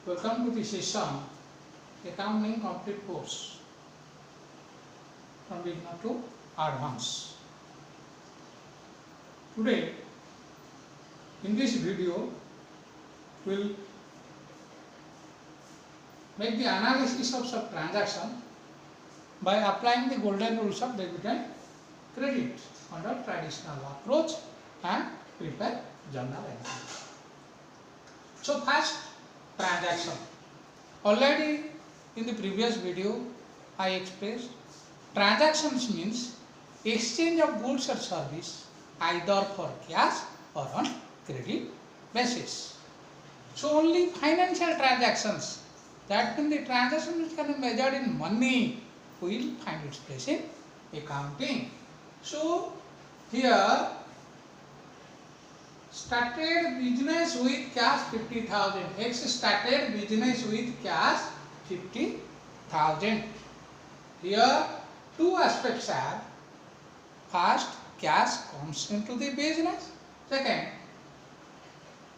Welcome to the session Accounting Complete Course from beginner to advanced. Today in this video we will make the analysis of some transaction by applying the golden rules of debit and credit under traditional approach and prepare journal entry. So first, transaction. Already in the previous video I expressed transactions means exchange of goods or service either for cash or on credit basis. So only financial transactions, that means the transaction which can be measured in money, will find its place in accounting. So here started business with cash 50,000. X started business with cash 50,000. Here two aspects are: first, cash comes into the business. Second,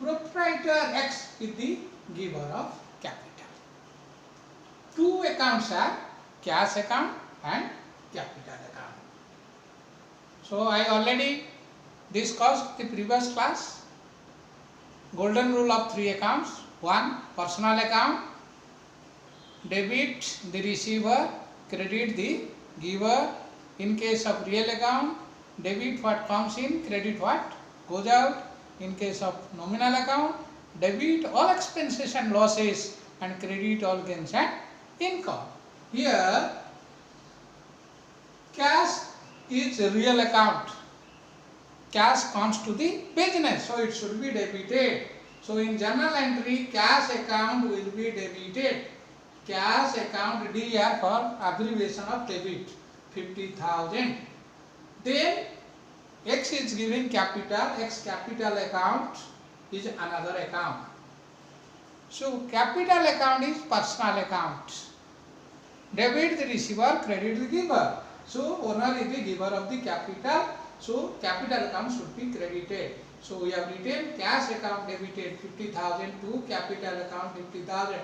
proprietor X is the giver of capital. Two accounts are cash account and capital account. So I already discussed the previous class golden rule of three accounts. One, personal account, debit the receiver, credit the giver. In case of real account, debit what comes in, credit what goes out. In case of nominal account, debit all expenses and losses and credit all gains and income. Here cash is a real account. Cash comes to the business, so it should be debited. So in journal entry, cash account will be debited. Cash account D R for abbreviation of debit, 50,000. Then X is giving capital. X capital account is another account. So capital account is personal account. Debit the receiver, credit the giver. So owner is the giver of the capital. So capital account should be credited. So we have written cash account debited 50,000 to capital account 50,000.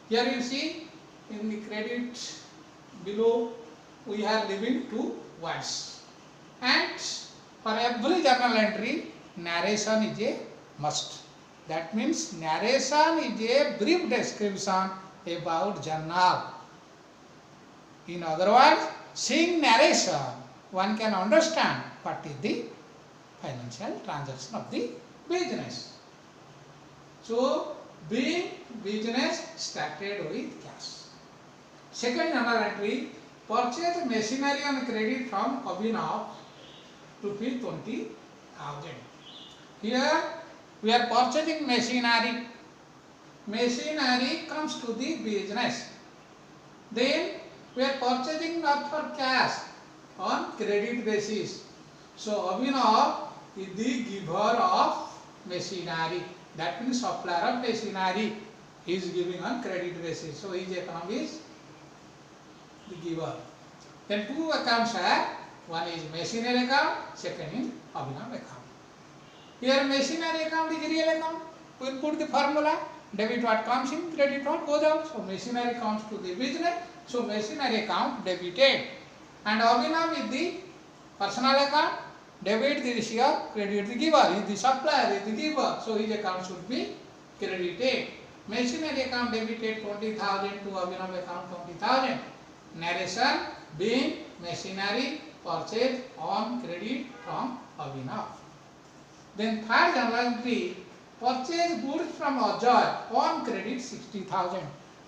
Here you see in the credit below we are leaving two words. And for every journal entry, narration is a must. That means narration is a brief description about journal. In other words, seeing narration, one can understand what is the financial transaction of the business. So, being business started with cash. Second journal entry, purchase machinery on credit from Abhinav, rupees 20,000. Here we are purchasing machinery. Machinery comes to the business. Then we are purchasing not for cash, on credit basis. So Abhinav is the giver of machinery. That means supplier of machinery. He is giving on credit basis. So his account is the giver. Then two accounts are, one is machinery account, second is Abhinav account. Here machinery account is real account. We will put the formula, debit what comes in, credit what goes out. So machinery comes to the business. So machinery account debited. And Abhinav is the personal account, debit the receiver, credit the giver. He is the supplier, he is the giver. So his account should be credited. Machinery account debited 20,000 to Abhinav account 20,000. Narration, being machinery purchased on credit from Abhinav. Then third journal entry, purchase goods from Ajay on credit 60,000.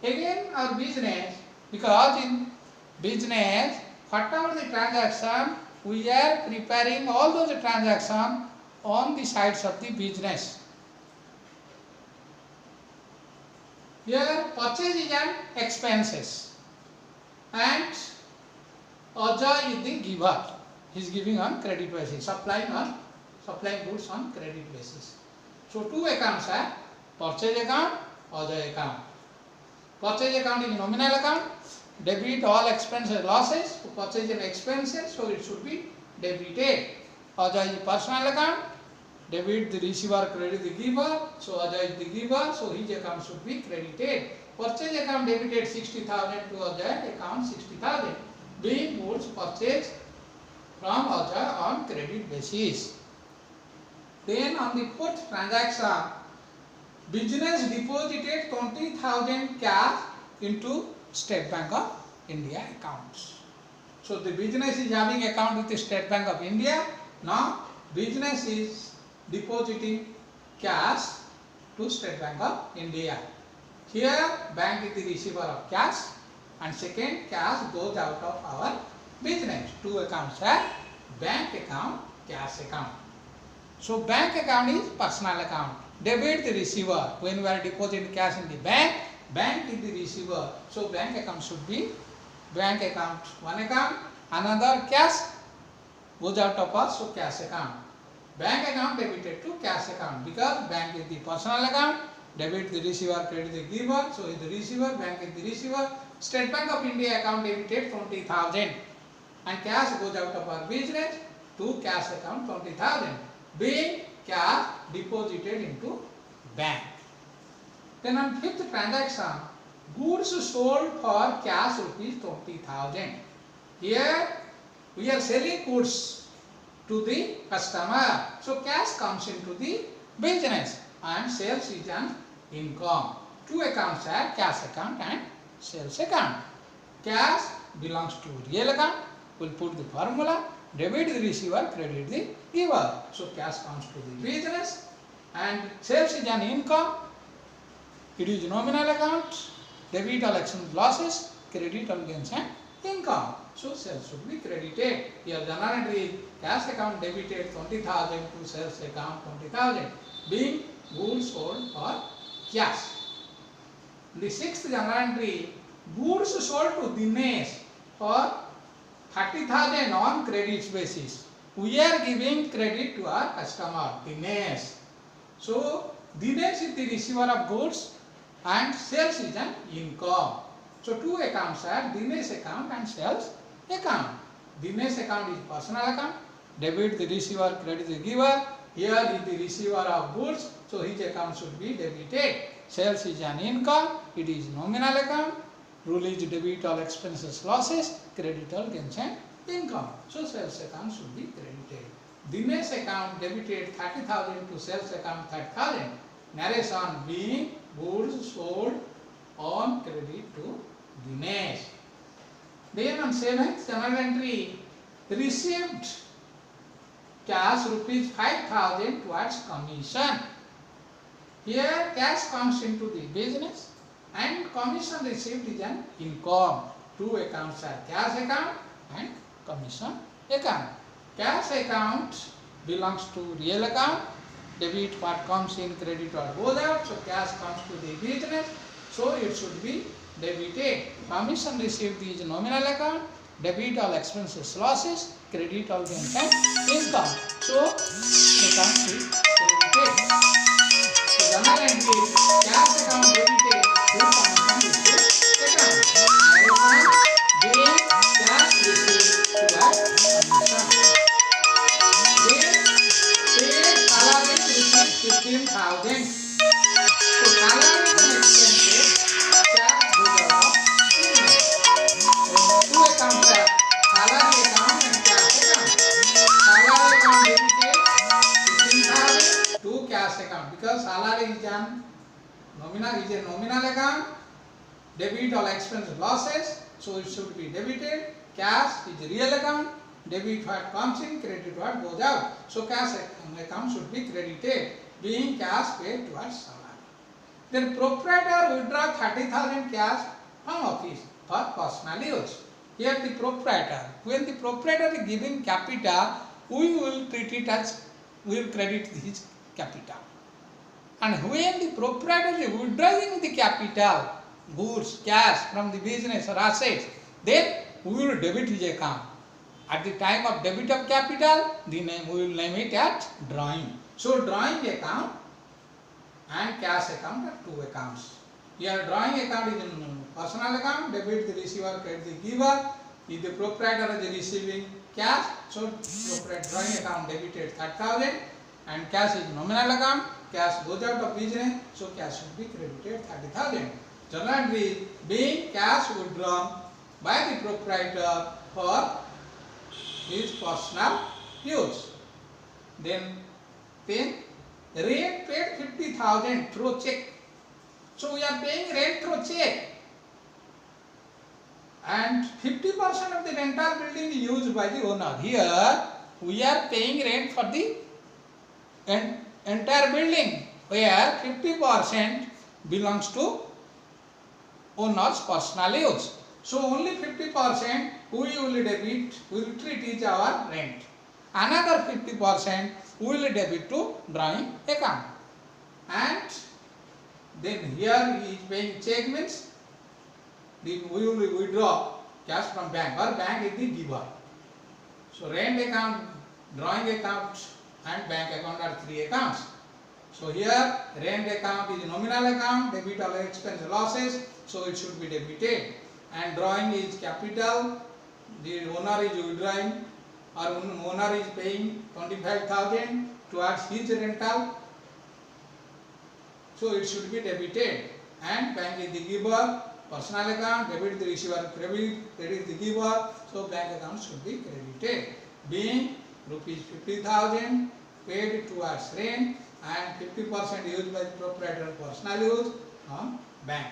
Again our business, because in business whatever the transaction, we are preparing all those transactions on the sides of the business. Here purchase is an expenses and Ajay is the giver. He is giving on credit basis, supplying goods on credit basis. So two accounts are purchase account, Ajay account. Purchase account is nominal account. Debit all expenses losses, purchase and expenses, so it should be debited. Ajay is personal account, debit the receiver, credit the giver. So Ajay is the giver, so his account should be credited. Purchase account debited 60,000 to Ajay, account 60,000. Being goods purchased from Ajay on credit basis. Then on the fourth transaction, business deposited 20,000 cash into State Bank of India accounts. So the business is having account with the State Bank of India. Now business is depositing cash to State Bank of India. Here bank is the receiver of cash, and second, cash goes out of our business. Two accounts are bank account, cash account. So bank account is personal account. Debit the receiver. When we are depositing cash in the bank, bank is the receiver. So bank account should be bank account, one account. Another cash goes out of us, so cash account. Bank account debited to cash account because bank is the personal account. Debit the receiver, credit the giver. So is the receiver, bank is the receiver. State Bank of India account debited 20,000 and cash goes out of our business to cash account 20,000. Being cash deposited into bank. Then on fifth transaction, goods sold for cash rupees 20,000. Here we are selling goods to the customer. So cash comes into the business and sales is an income. Two accounts are cash account and sales account. Cash belongs to real account. We'll put the formula. Debit the receiver, credit the giver. So cash comes to the business and sales is an income. It is nominal account. Debit all exchange losses, credit all gains and income. So sales should be credited. Here journal entry is cash account debited 20,000 to sales account 20,000. Being goods sold for cash. The sixth journal entry, goods sold to Dinesh for 30,000 on credit basis. We are giving credit to our customer, Dinesh. So Dinesh is the receiver of goods and sales is an income. So two accounts are Dinesh account and sales account. Dinesh account is personal account. Debit the receiver, credit the giver. Here is the receiver of goods, so his account should be debited. Sales is an income. It is nominal account. Rule is debit all expenses losses, credit all gains and income. So sales account should be credited. Dinesh account debited 30,000 to sales account 30,000. Narration being goods sold on credit to Dinesh. Then on 7th journal entry, received cash rupees 5,000 towards commission. Here cash comes into the business and commission received is an income. Two accounts are cash account and commission account. Cash account belongs to real account. Debit what comes in, credit what goes out. So cash comes to the business. So it should be debited. Commission received is nominal account. Debit all expenses losses. Credit all gains and income. So account is credited. So journal entry cash account debited to commission received account. Narration being cash received to that commission. Then salary received 15,000. So salary and expenses cash goes out of business. Two accounts are salary account and cash account. Salary account debited 15,000 to cash account because salary is a nominal account. Debit all expense losses, so it should be debited. Cash is real account. Debit what comes in, credit what goes out. So cash account should be credited, being cash paid towards salary. Then proprietor withdraw 30,000 cash from office for personal use. Here the proprietor, when the proprietor is giving capital, we will treat it as, we will credit his capital. And when the proprietor is withdrawing the capital, goods, cash from the business or assets, then we will debit his account. At the time of debit of capital, we will name it at drawing. So drawing account and cash account are two accounts. Here drawing account is in personal account, debit the receiver, credit the giver. If the proprietor is receiving cash, so proprietor drawing account debited 30,000. and cash is nominal account. Cash goes out of business, so cash should be credited 30,000. Journal entry is being cash withdrawn by the proprietor for his personal use. Then rent paid 50,000 through check. So we are paying rent through check, and 50% of the rental building is used by the owner. Here we are paying rent for the entire building, where 50% belongs to owner's personal use. So only 50% we will debit, we will treat as our rent. Another 50% we will debit to drawing account. And then here he is paying check, means we will withdraw cash from bank, or bank is the giver. So rent account, drawing account and bank account are three accounts. So here rent account is nominal account, debit all expense losses, so it should be debited. And drawing is capital, the owner is withdrawing, or owner is paying 25,000 towards his rental, so it should be debited. And bank is the giver, personal account, debit the receiver, credit the giver, so bank account should be credited. Being rupees 50,000 paid towards rent and 50% used by the proprietor personal use on bank.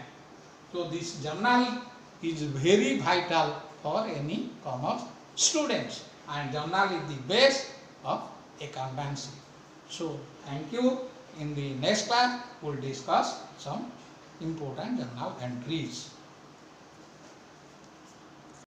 So this journal is very vital for any commerce students, and journal is the base of accountancy. So thank you. In the next class we will discuss some important journal entries.